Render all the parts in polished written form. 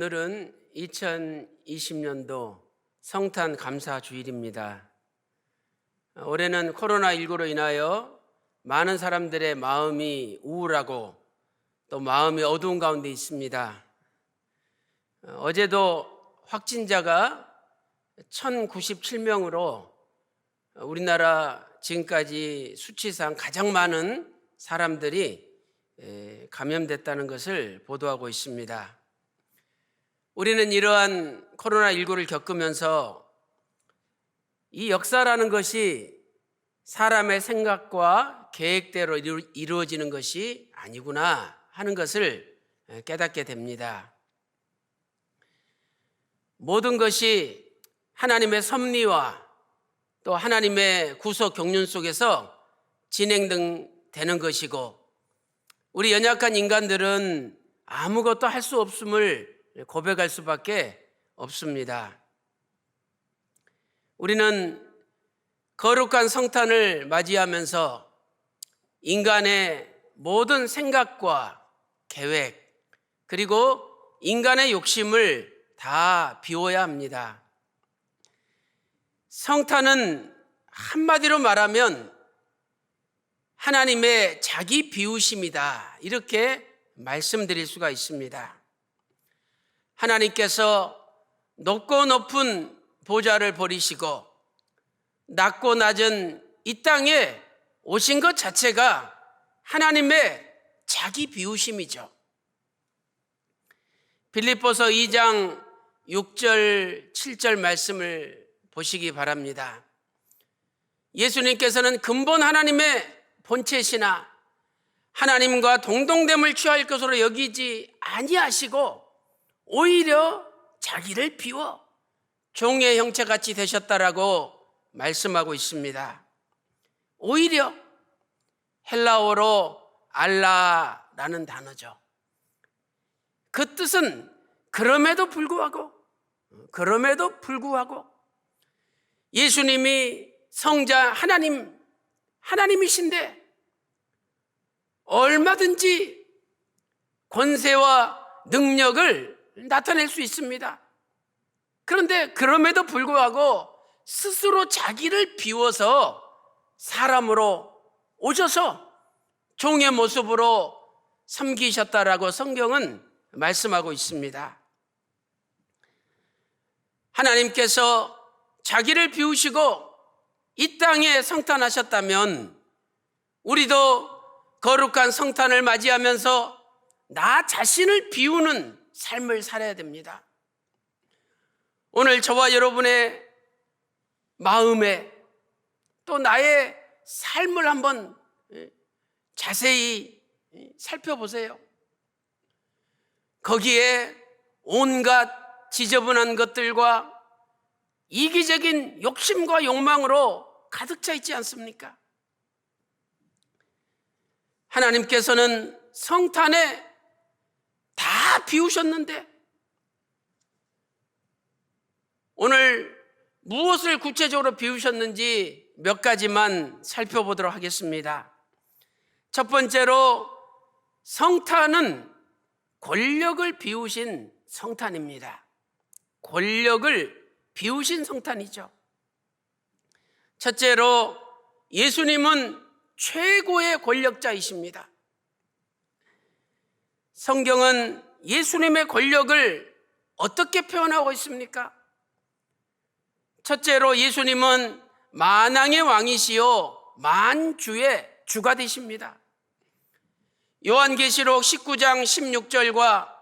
오늘은 2020년도 성탄 감사 주일입니다. 올해는 코로나19로 인하여 많은 사람들의 마음이 우울하고 또 마음이 어두운 가운데 있습니다. 어제도 확진자가 1097명으로 우리나라 지금까지 수치상 가장 많은 사람들이 감염됐다는 것을 보도하고 있습니다. 우리는 이러한 코로나19를 겪으면서 이 역사라는 것이 사람의 생각과 계획대로 이루어지는 것이 아니구나 하는 것을 깨닫게 됩니다. 모든 것이 하나님의 섭리와 또 하나님의 구속 경륜 속에서 진행되는 것이고, 우리 연약한 인간들은 아무것도 할 수 없음을 고백할 수밖에 없습니다. 우리는 거룩한 성탄을 맞이하면서 인간의 모든 생각과 계획, 그리고 인간의 욕심을 다 비워야 합니다. 성탄은 한마디로 말하면 하나님의 자기 비우심이다, 이렇게 말씀드릴 수가 있습니다. 하나님께서 높고 높은 보좌를 버리시고 낮고 낮은 이 땅에 오신 것 자체가 하나님의 자기 비우심이죠. 빌립보서 2장 6절 7절 말씀을 보시기 바랍니다. 예수님께서는 근본 하나님의 본체시나 하나님과 동등됨을 취할 것으로 여기지 아니하시고 오히려 자기를 비워 종의 형체같이 되셨다라고 말씀하고 있습니다. 오히려 헬라어로 알라라는 단어죠. 그 뜻은 그럼에도 불구하고 예수님이 성자 하나님이신데 얼마든지 권세와 능력을 나타낼 수 있습니다. 그런데 그럼에도 불구하고 스스로 자기를 비워서 사람으로 오셔서 종의 모습으로 섬기셨다라고 성경은 말씀하고 있습니다. 하나님께서 자기를 비우시고 이 땅에 성탄하셨다면 우리도 거룩한 성탄을 맞이하면서 나 자신을 비우는 삶을 살아야 됩니다. 오늘 저와 여러분의 마음에 또 나의 삶을 한번 자세히 살펴보세요. 거기에 온갖 지저분한 것들과 이기적인 욕심과 욕망으로 가득 차 있지 않습니까? 하나님께서는 성탄에 다 비우셨는데 오늘 무엇을 구체적으로 비우셨는지 몇 가지만 살펴보도록 하겠습니다. 첫 번째로 성탄은 권력을 비우신 성탄입니다. 권력을 비우신 성탄이죠. 첫째로 예수님은 최고의 권력자이십니다. 성경은 예수님의 권력을 어떻게 표현하고 있습니까? 첫째로 예수님은 만왕의 왕이시요 만주의 주가 되십니다. 요한계시록 19장 16절과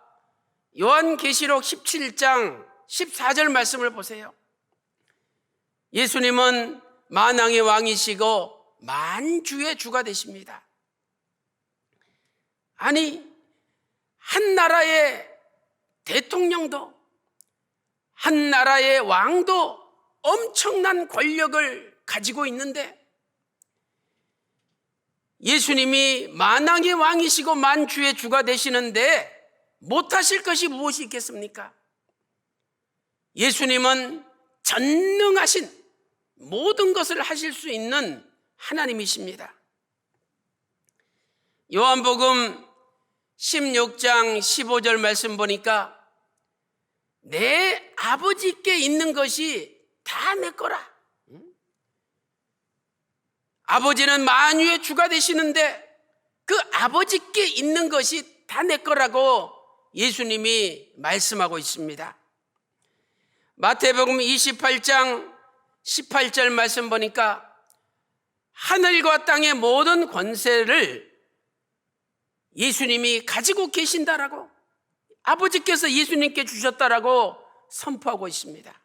요한계시록 17장 14절 말씀을 보세요. 예수님은 만왕의 왕이시고 만주의 주가 되십니다. 아니, 한 나라의 대통령도 한 나라의 왕도 엄청난 권력을 가지고 있는데 예수님이 만왕의 왕이시고 만주의 주가 되시는데 못하실 것이 무엇이 있겠습니까? 예수님은 전능하신 모든 것을 하실 수 있는 하나님이십니다. 요한복음 16장 15절 말씀 보니까 내 아버지께 있는 것이 다 내 거라. 아버지는 만유의 주가 되시는데 그 아버지께 있는 것이 다 내 거라고 예수님이 말씀하고 있습니다. 마태복음 28장 18절 말씀 보니까 하늘과 땅의 모든 권세를 예수님이 가지고 계신다라고, 아버지께서 예수님께 주셨다라고 선포하고 있습니다.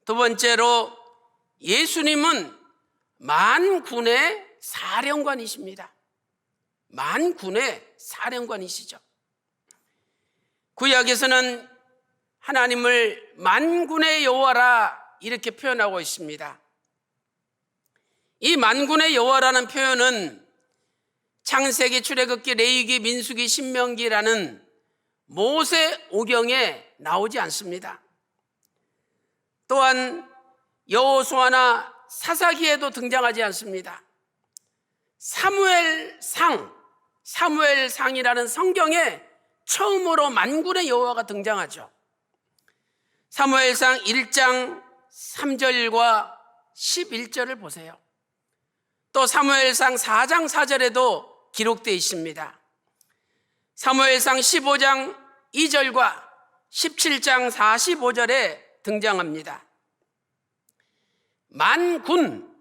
두 번째로 예수님은 만군의 사령관이십니다. 만군의 사령관이시죠. 구약에서는 하나님을 만군의 여호와라 이렇게 표현하고 있습니다. 이 만군의 여호와라는 표현은 창세기, 출애굽기, 레위기, 민수기, 신명기라는 모세 오경에 나오지 않습니다. 또한 여호수아나 사사기에도 등장하지 않습니다. 사무엘상이라는 성경에 처음으로 만군의 여호와가 등장하죠. 사무엘상 1장 3절과 11절을 보세요. 또 사무엘상 4장 4절에도 기록되어 있습니다. 사무엘상 15장 2절과 17장 45절에 등장합니다. 만군,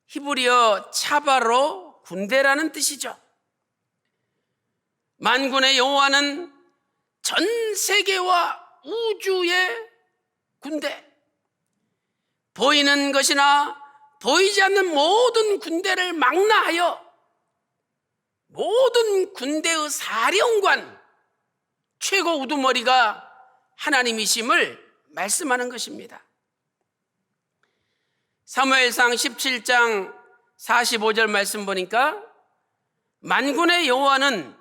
히브리어 차바로 군대라는 뜻이죠. 만군의 여호와는 전 세계와 우주의 군대, 보이는 것이나 보이지 않는 모든 군대를 망라하여 모든 군대의 사령관, 최고 우두머리가 하나님이심을 말씀하는 것입니다. 사무엘상 17장 45절 말씀 보니까 만군의 여호와는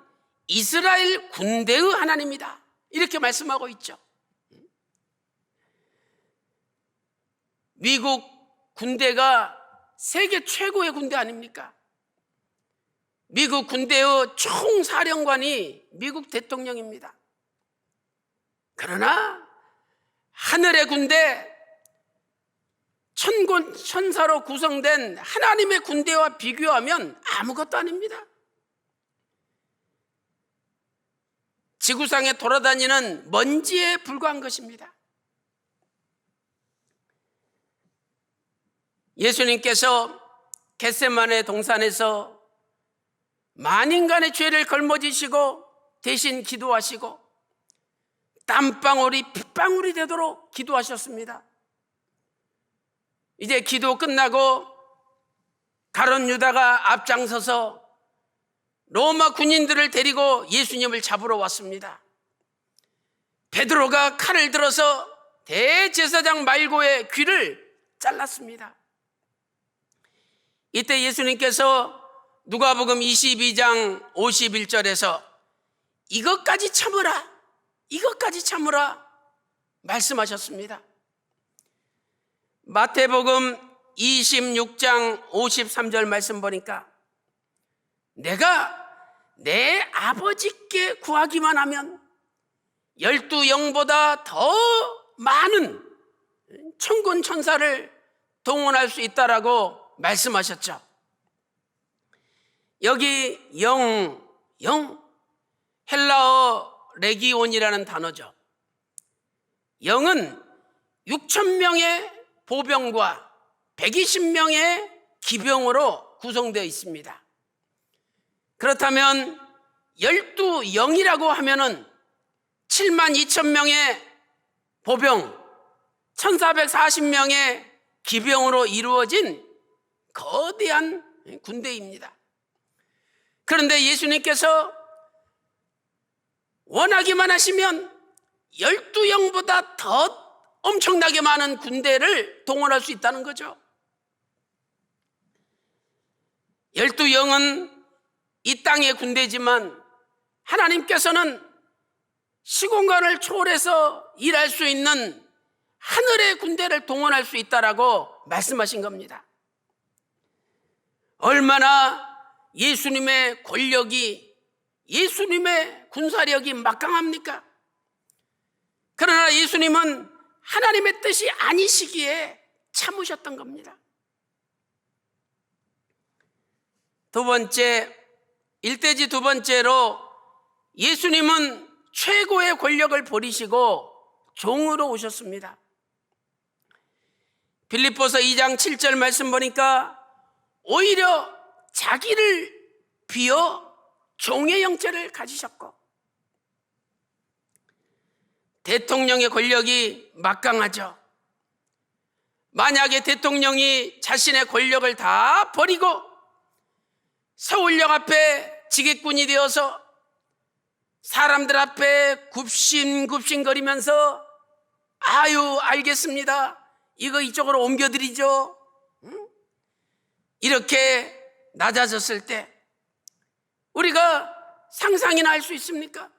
이스라엘 군대의 하나님이다 이렇게 말씀하고 있죠. 미국 군대가 세계 최고의 군대 아닙니까? 미국 군대의 총사령관이 미국 대통령입니다. 그러나 하늘의 군대, 천군 천사로 구성된 하나님의 군대와 비교하면 아무것도 아닙니다. 지구상에 돌아다니는 먼지에 불과한 것입니다. 예수님께서 겟세마네 동산에서 만인간의 죄를 걸머지시고 대신 기도하시고 땀방울이 핏방울이 되도록 기도하셨습니다. 이제 기도 끝나고 가룟 유다가 앞장서서 로마 군인들을 데리고 예수님을 잡으러 왔습니다. 베드로가 칼을 들어서 대제사장 말고의 귀를 잘랐습니다. 이때 예수님께서 누가복음 22장 51절에서 이것까지 참으라 말씀하셨습니다. 마태복음 26장 53절 말씀 보니까 내가 내 아버지께 구하기만 하면 12영보다 더 많은 천군 천사를 동원할 수 있다라고 말씀하셨죠. 여기 영, 헬라어 레기온이라는 단어죠. 영은 6,000명의 보병과 120명의 기병으로 구성되어 있습니다. 그렇다면 12영이라고 하면은 72,000명의 보병, 1,440명의 기병으로 이루어진 거대한 군대입니다. 그런데 예수님께서 원하기만 하시면 12영보다 더 엄청나게 많은 군대를 동원할 수 있다는 거죠. 12영은 이 땅의 군대지만 하나님께서는 시공간을 초월해서 일할 수 있는 하늘의 군대를 동원할 수 있다라고 말씀하신 겁니다. 얼마나 예수님의 권력이, 예수님의 군사력이 막강합니까? 그러나 예수님은 하나님의 뜻이 아니시기에 참으셨던 겁니다. 두 번째, 일대지 두 번째로 예수님은 최고의 권력을 버리시고 종으로 오셨습니다. 빌립보서 2장 7절 말씀 보니까 오히려 자기를 비어 종의 형체를 가지셨고, 대통령의 권력이 막강하죠. 만약에 대통령이 자신의 권력을 다 버리고 서울역 앞에 지게꾼이 되어서 사람들 앞에 굽신굽신거리면서 아유 알겠습니다, 이거 이쪽으로 옮겨드리죠, 이렇게 낮아졌을 때 우리가 상상이나 할 수 있습니까?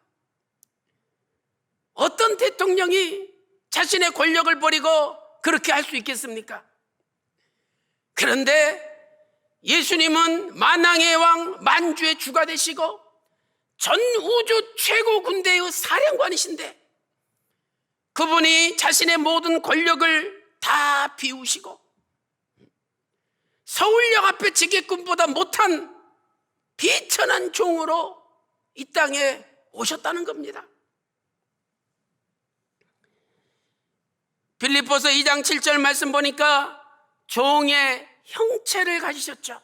어떤 대통령이 자신의 권력을 버리고 그렇게 할 수 있겠습니까? 그런데 예수님은 만왕의 왕, 만주의 주가 되시고 전 우주 최고 군대의 사령관이신데 그분이 자신의 모든 권력을 다 비우시고 서울역 앞에 지게꾼보다 못한 비천한 종으로 이 땅에 오셨다는 겁니다. 빌립보서 2장 7절 말씀 보니까 종의 형체를 가지셨죠.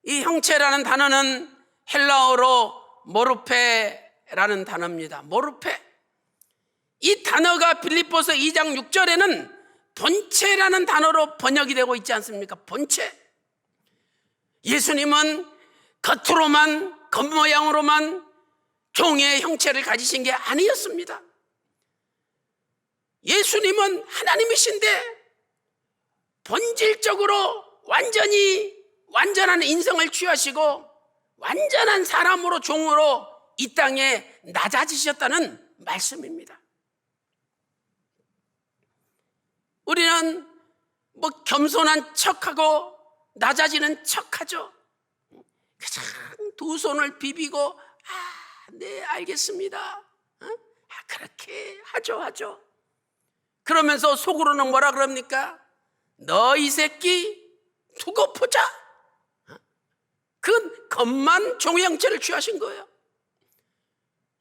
이 형체라는 단어는 헬라어로 모르페라는 단어입니다. 모르페. 이 단어가 빌립보서 2장 6절에는 본체라는 단어로 번역이 되고 있지 않습니까? 본체. 예수님은 겉으로만, 겉모양으로만 종의 형체를 가지신 게 아니었습니다. 예수님은 하나님이신데 본질적으로 완전한 인성을 취하시고 완전한 사람으로, 종으로 이 땅에 낮아지셨다는 말씀입니다. 우리는 뭐 겸손한 척하고 낮아지는 척하죠. 그냥 두 손을 비비고 네 알겠습니다, 그렇게 하죠. 그러면서 속으로는 뭐라 그럽니까? 너 이 새끼 두고 보자. 그 겉만 종의 형체를 취하신 거예요.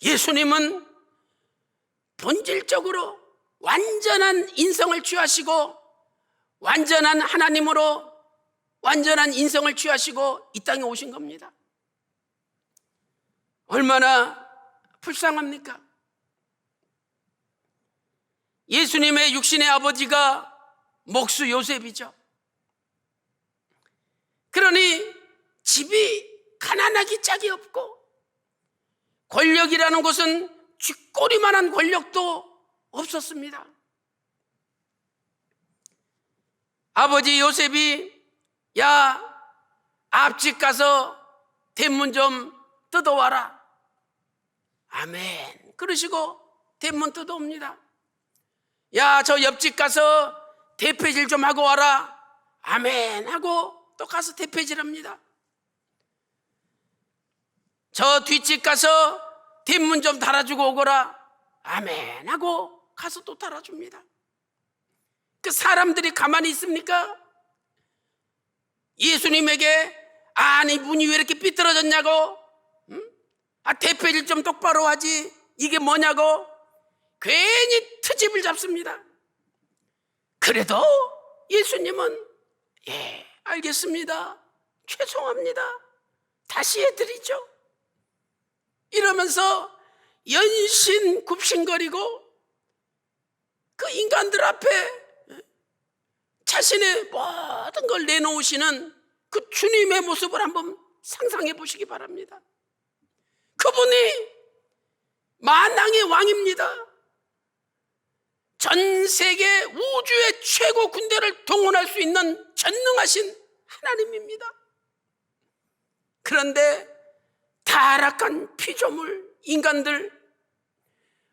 예수님은 본질적으로 완전한 인성을 취하시고 완전한 하나님으로 완전한 인성을 취하시고 이 땅에 오신 겁니다. 얼마나 불쌍합니까? 예수님의 육신의 아버지가 목수 요셉이죠. 그러니 집이 가난하기 짝이 없고 권력이라는 것은 쥐꼬리만한 권력도 없었습니다. 아버지 요셉이 야 앞집 가서 대문 좀 뜯어와라, 아멘 그러시고 대문 뜯어옵니다. 야 저 옆집 가서 대패질 좀 하고 와라, 아멘 하고 또 가서 대패질합니다. 저 뒷집 가서 뒷문 좀 달아주고 오거라, 아멘 하고 가서 또 달아줍니다. 그 사람들이 가만히 있습니까? 예수님에게 아니 문이 왜 이렇게 삐뚤어졌냐고, 대패질 좀 똑바로 하지 이게 뭐냐고 괜히 트집을 잡습니다. 그래도 예수님은 예 알겠습니다, 죄송합니다, 다시 해드리죠 이러면서 연신 굽신거리고 그 인간들 앞에 자신의 모든 걸 내놓으시는 그 주님의 모습을 한번 상상해 보시기 바랍니다. 그분이 만왕의 왕입니다. 전 세계 우주의 최고 군대를 동원할 수 있는 전능하신 하나님입니다. 그런데 타락한 피조물 인간들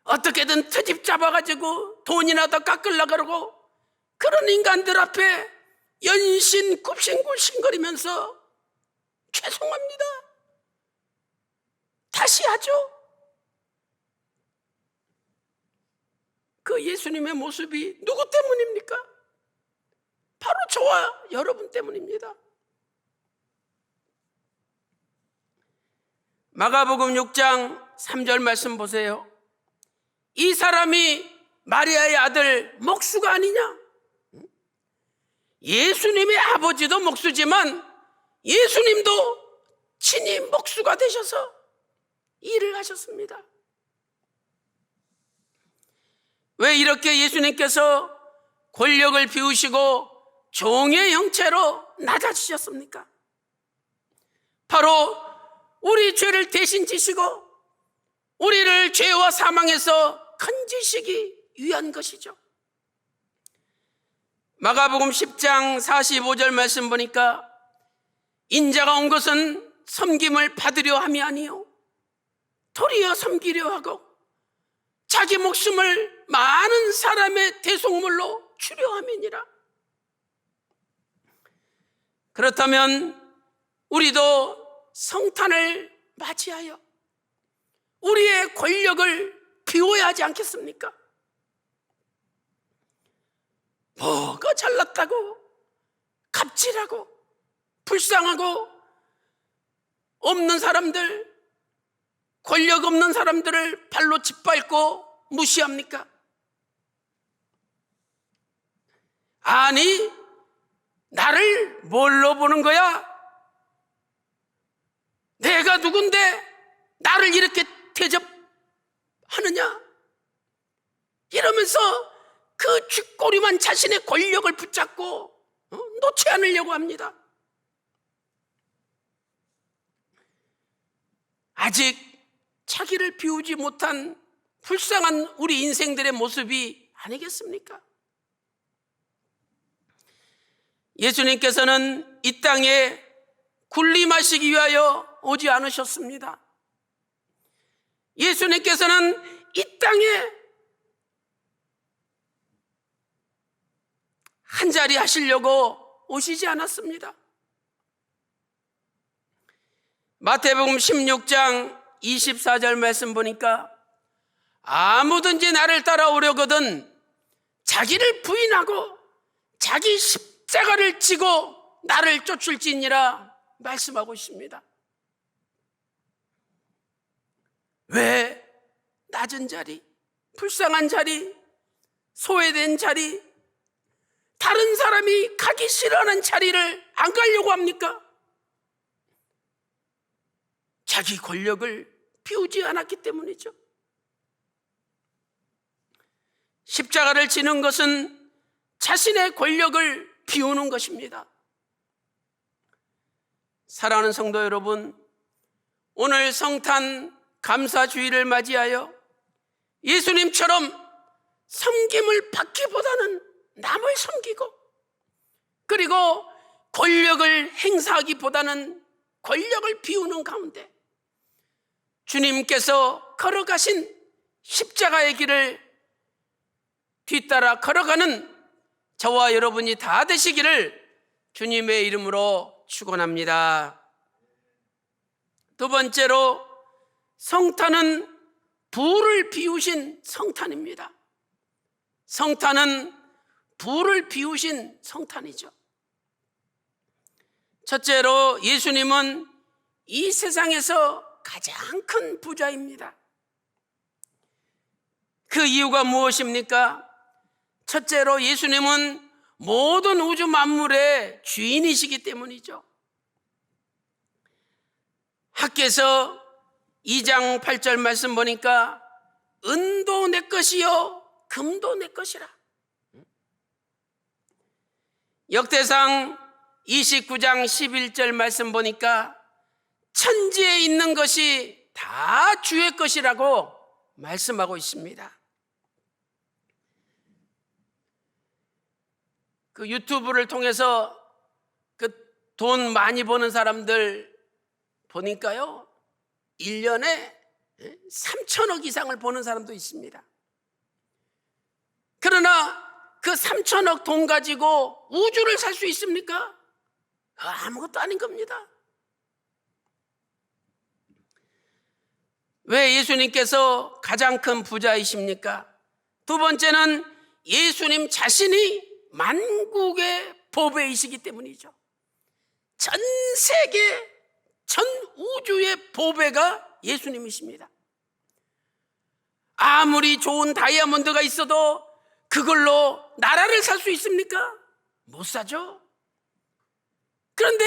어떻게든 트집 잡아가지고 돈이나 더 깎으려고 그러고 그런 인간들 앞에 연신 굽신굽신거리면서 죄송합니다, 다시 하죠. 그 예수님의 모습이 누구 때문입니까? 바로 저와 여러분 때문입니다. 마가복음 6장 3절 말씀 보세요. 이 사람이 마리아의 아들 목수가 아니냐? 예수님의 아버지도 목수지만 예수님도 친히 목수가 되셔서 일을 하셨습니다. 왜 이렇게 예수님께서 권력을 비우시고 종의 형체로 낮아지셨습니까? 바로 우리 죄를 대신 지시고 우리를 죄와 사망에서 건지시기 위한 것이죠. 마가복음 10장 45절 말씀 보니까 인자가 온 것은 섬김을 받으려 함이 아니요 도리어 섬기려 하고 자기 목숨을 많은 사람의 대속물로 주려 함이니라. 그렇다면 우리도 성탄을 맞이하여 우리의 권력을 비워야 하지 않겠습니까? 뭐가 잘났다고 갑질하고 불쌍하고 없는 사람들, 권력 없는 사람들을 발로 짓밟고 무시합니까? 아니, 나를 뭘로 보는 거야? 내가 누군데 나를 이렇게 대접하느냐? 이러면서 그 쥐꼬리만 자신의 권력을 붙잡고 놓지 않으려고 합니다. 아직 자기를 비우지 못한 불쌍한 우리 인생들의 모습이 아니겠습니까? 예수님께서는 이 땅에 군림하시기 위하여 오지 않으셨습니다. 예수님께서는 이 땅에 한 자리 하시려고 오시지 않았습니다. 마태복음 16장 24절 말씀 보니까 아무든지 나를 따라오려거든 자기를 부인하고 자기 십자가를 지고 나를 쫓을지니라 말씀하고 있습니다. 왜 낮은 자리, 불쌍한 자리, 소외된 자리, 다른 사람이 가기 싫어하는 자리를 안 가려고 합니까? 자기 권력을 비우지 않았기 때문이죠. 십자가를 지는 것은 자신의 권력을 비우는 것입니다. 사랑하는 성도 여러분, 오늘 성탄 감사주의를 맞이하여 예수님처럼 섬김을 받기보다는 남을 섬기고 그리고 권력을 행사하기보다는 권력을 비우는 가운데 주님께서 걸어가신 십자가의 길을 뒤따라 걸어가는 저와 여러분이 다 되시기를 주님의 이름으로 축원합니다. 두 번째로 성탄은 부를 비우신 성탄입니다. 성탄은 부를 비우신 성탄이죠. 첫째로 예수님은 이 세상에서 가장 큰 부자입니다. 그 이유가 무엇입니까? 첫째로 예수님은 모든 우주 만물의 주인이시기 때문이죠. 학개서 2장 8절 말씀 보니까 은도 내 것이요 금도 내 것이라. 역대상 29장 11절 말씀 보니까 천지에 있는 것이 다 주의 것이라고 말씀하고 있습니다. 그 유튜브를 통해서 그 돈 많이 버는 사람들 보니까요, 1년에 3천억 이상을 버는 사람도 있습니다. 그러나 그 3천억 돈 가지고 우주를 살 수 있습니까? 아무것도 아닌 겁니다. 왜 예수님께서 가장 큰 부자이십니까? 두 번째는 예수님 자신이 만국의 보배이시기 때문이죠. 전 세계, 전 우주의 보배가 예수님이십니다. 아무리 좋은 다이아몬드가 있어도 그걸로 나라를 살 수 있습니까? 못 사죠. 그런데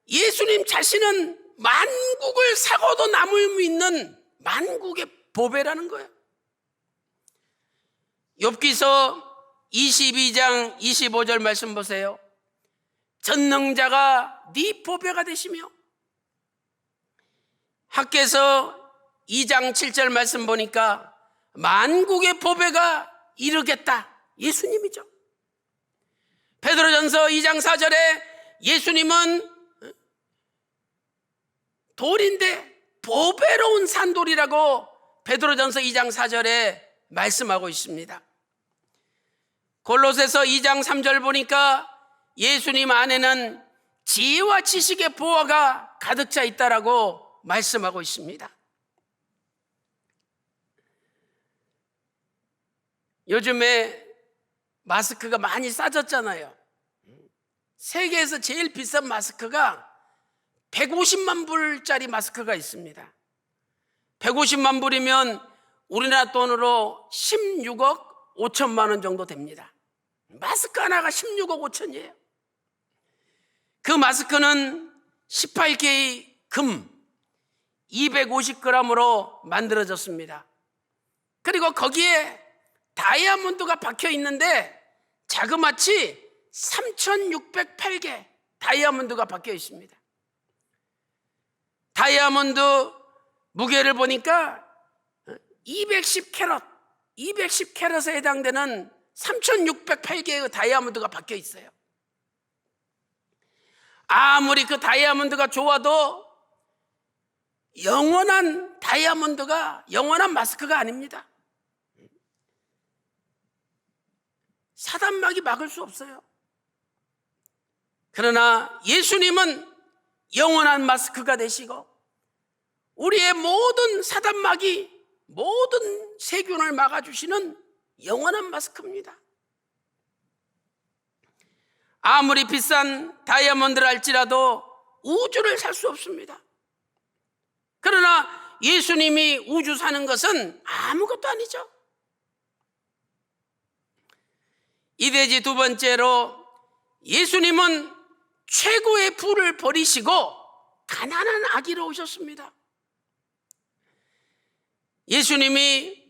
예수님 자신은 만국을 사고도 남을 있는 만국의 보배라는 거예요. 욥기서 22장 25절 말씀 보세요. 전능자가 네 보배가 되시며, 학개서 2장 7절 말씀 보니까 만국의 보배가 이르겠다. 예수님이죠. 베드로전서 2장 4절에 예수님은 돌인데 보배로운 산돌이라고 베드로전서 2장 4절에 말씀하고 있습니다. 골로새서 2장 3절 보니까 예수님 안에는 지혜와 지식의 보화가 가득 차 있다라고 말씀하고 있습니다. 요즘에 마스크가 많이 싸졌잖아요. 세계에서 제일 비싼 마스크가 150만 불짜리 마스크가 있습니다. 150만 불이면 우리나라 돈으로 16억 5천만 원 정도 됩니다. 마스크 하나가 16억 5천이에요. 그 마스크는 18K 금 250g으로 만들어졌습니다. 그리고 거기에 다이아몬드가 박혀 있는데 자그마치 3,608개 다이아몬드가 박혀 있습니다. 다이아몬드 무게를 보니까 210캐럿, 210캐럿에 해당되는 3,608개의 다이아몬드가 박혀 있어요. 아무리 그 다이아몬드가 좋아도 영원한 다이아몬드가 영원한 마스크가 아닙니다. 사단막이 막을 수 없어요. 그러나 예수님은 영원한 마스크가 되시고 우리의 모든 사단막이 모든 세균을 막아주시는 영원한 마스크입니다. 아무리 비싼 다이아몬드를 할지라도 우주를 살 수 없습니다. 그러나 예수님이 우주 사는 것은 아무것도 아니죠. 이대지 두 번째로 예수님은 최고의 부를 버리시고 가난한 아기로 오셨습니다. 예수님이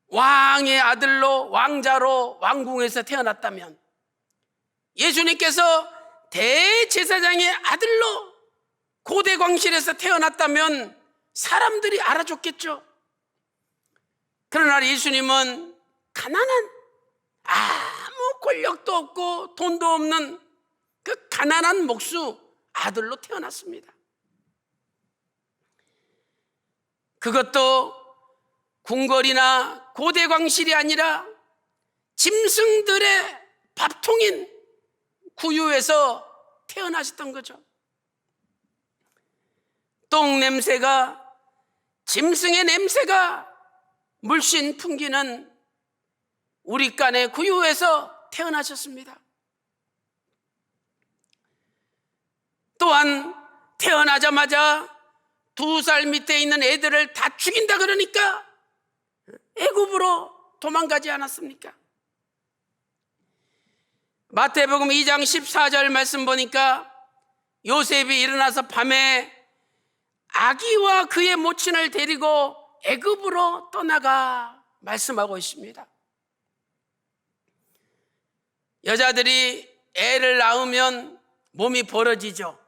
왕의 아들로 왕자로 왕궁에서 태어났다면, 예수님께서 대제사장의 아들로 고대 광실에서 태어났다면 사람들이 알아줬겠죠. 그러나 예수님은 가난한, 아무 권력도 없고 돈도 없는 그 가난한 목수 아들로 태어났습니다. 그것도 궁궐이나 고대 광실이 아니라 짐승들의 밥통인 구유에서 태어나셨던 거죠. 똥 냄새가, 짐승의 냄새가 물씬 풍기는 우리간의 구유에서 태어나셨습니다. 또한 태어나자마자 2살 밑에 있는 애들을 다 죽인다 그러니까 애굽으로 도망가지 않았습니까? 마태복음 2장 14절 말씀 보니까 요셉이 일어나서 밤에 아기와 그의 모친을 데리고 애굽으로 떠나가 말씀하고 있습니다. 여자들이 애를 낳으면 몸이 벌어지죠.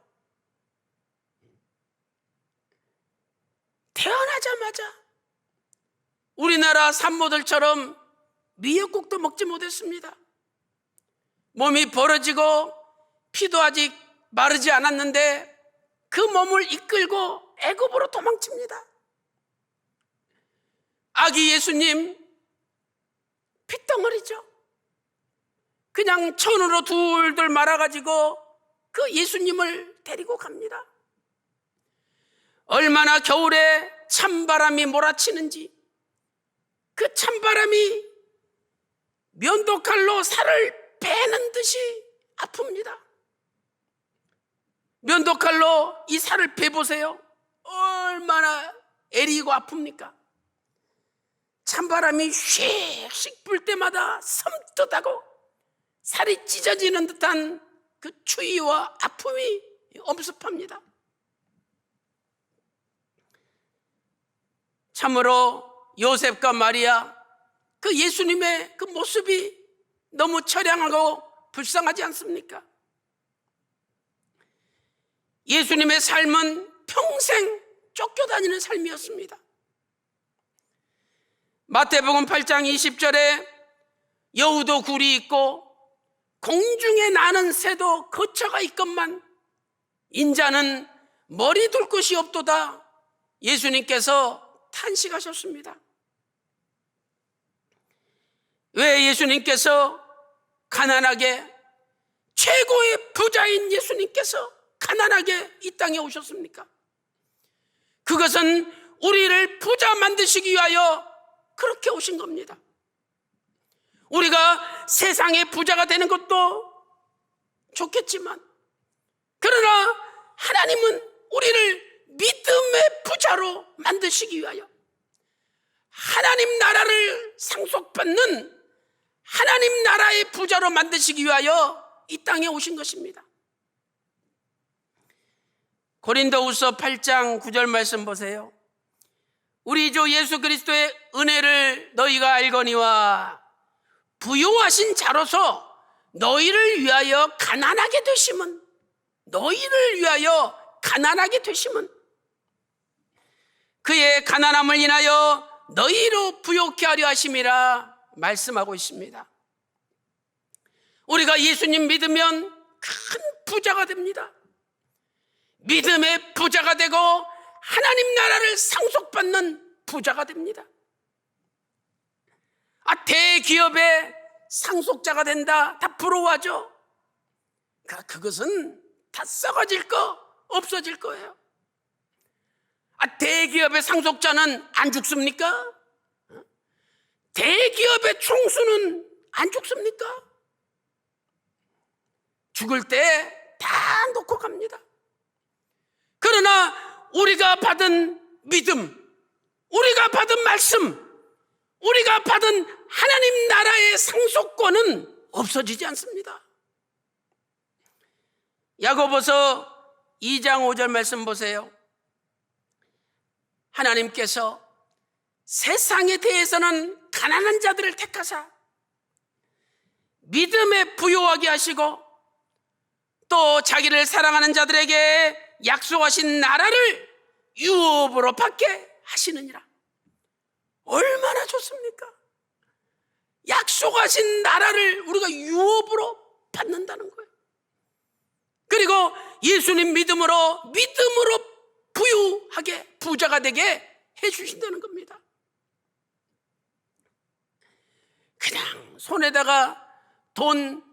태어나자마자 우리나라 산모들처럼 미역국도 먹지 못했습니다. 몸이 벌어지고 피도 아직 마르지 않았는데 그 몸을 이끌고 애굽으로 도망칩니다. 아기 예수님 핏덩어리죠. 그냥 천으로 둘둘 말아가지고 그 예수님을 데리고 갑니다. 얼마나 겨울에 찬바람이 몰아치는지, 그 찬바람이 면도칼로 살을 베는 듯이 아픕니다. 면도칼로 이 살을 베보세요. 얼마나 애리고 아픕니까? 찬바람이 휙휙 불 때마다 섬뜩하고 살이 찢어지는 듯한 그 추위와 아픔이 엄습합니다. 참으로 요셉과 마리아, 그 예수님의 그 모습이 너무 처량하고 불쌍하지 않습니까? 예수님의 삶은 평생 쫓겨다니는 삶이었습니다. 마태복음 8장 20절에 여우도 굴이 있고 공중에 나는 새도 거처가 있건만 인자는 머리 둘 곳이 없도다. 예수님께서 탄식하셨습니다. 왜 예수님께서 가난하게, 최고의 부자인 예수님께서 가난하게 이 땅에 오셨습니까? 그것은 우리를 부자 만드시기 위하여 그렇게 오신 겁니다. 우리가 세상의 부자가 되는 것도 좋겠지만, 그러나 하나님은 우리를 믿음의 부자로 만드시기 위하여 하나님 나라를 상속받는 하나님 나라의 부자로 만드시기 위하여 이 땅에 오신 것입니다. 고린도후서 8장 9절 말씀 보세요. 우리 주 예수 그리스도의 은혜를 너희가 알거니와 부요하신 자로서 너희를 위하여 가난하게 되심은, 너희를 위하여 가난하게 되심은 그의 가난함을 인하여 너희로 부요케 하려 하심이라 말씀하고 있습니다. 우리가 예수님 믿으면 큰 부자가 됩니다. 믿음의 부자가 되고 하나님 나라를 상속받는 부자가 됩니다. 대기업의 상속자가 된다, 다 부러워하죠. 그것은 다 썩어질 거, 없어질 거예요. 대기업의 상속자는 안 죽습니까? 대기업의 총수는 안 죽습니까? 죽을 때 다 놓고 갑니다. 그러나 우리가 받은 믿음, 우리가 받은 말씀, 우리가 받은 하나님 나라의 상속권은 없어지지 않습니다. 야고보서 2장 5절 말씀 보세요. 하나님께서 세상에 대해서는 가난한 자들을 택하사 믿음에 부요하게 하시고 또 자기를 사랑하는 자들에게 약속하신 나라를 유업으로 받게 하시느니라. 얼마나 좋습니까? 약속하신 나라를 우리가 유업으로 받는다는 거예요. 그리고 예수님 믿음으로 부유하게 부자가 되게 해주신다는 겁니다. 그냥 손에다가 돈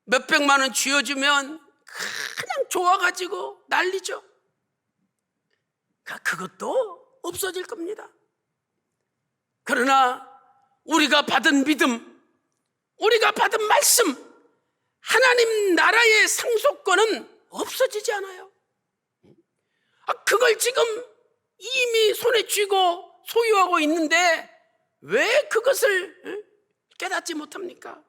몇백만 원 쥐어주면 그냥 좋아가지고 난리죠. 그것도 없어질 겁니다. 그러나 우리가 받은 믿음, 우리가 받은 말씀, 하나님 나라의 상속권은 없어지지 않아요. 그걸 지금 이미 손에 쥐고 소유하고 있는데 왜 그것을 깨닫지 못합니까?